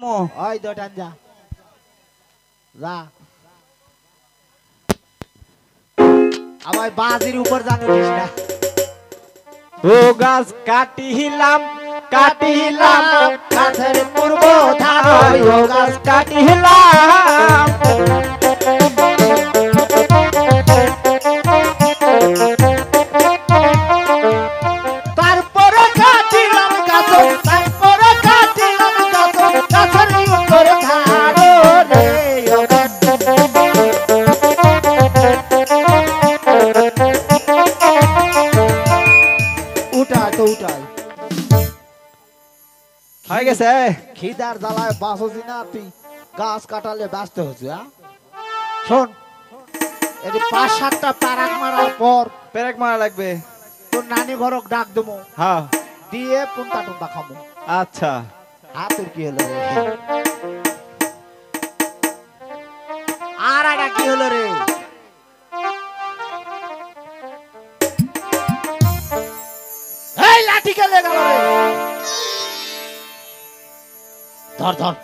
ওই তো টান যা যা আমার বাজির উপর জানো না ও গাছ কাটিলাম কাটিলাম গাছের পূর্ব ধারে ও গাছ কাটিলাম তারপরে কাটিলাম গাছ তারপরে কাটিলাম গাছ গাছের উপর ধারে রে উঠা তো উঠাই হয়ে গেছে খিদার জ্বালায় বাসছি না তুই গাছ কাটালে ব্যস্ত হচ্ছে শোন এই ৫-৭টা প্যারাক মারার পর পেরেক মারা লাগবে তোর নানি ঘরক ডাক দেবো হ্যাঁ দিয়ে পুন্তা টুন্তা খাবো আচ্ছা তোর কি হলো রে আর একটা কি হলো রে এই লাঠি খেলে গেল রে ধর ধর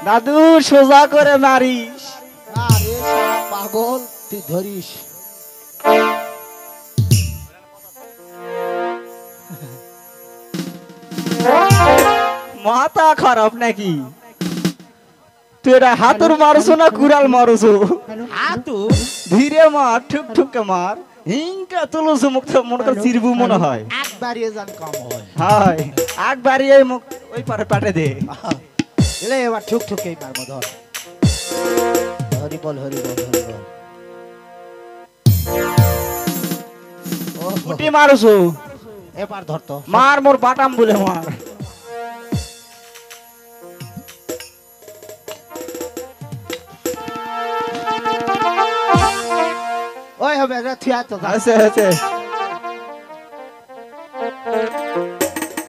দাদু সোজা করে মারিস না রে শালা পাগল তুই ধরিস মাথা খারাপ নাকি তুই এটা হাতুর মারছো না কুড়াল মারছো হাতু ধীরে মার ঠুক ঠুকে মার হিংকা তুলছো মুখ মনে করে চিরবু মনে হয় একবারই জান কম হয় হয় একবারই এই মুখ ওই পারে পাটে দে এলে এবার ঠুক ঠুকেই মারবো ধর হরি বল হরি বল হরি বল কুটি মারছো এবার ধর তো মার মোর বাটাম বলে মার ওই হবে রে থিয়া তো আছে আছে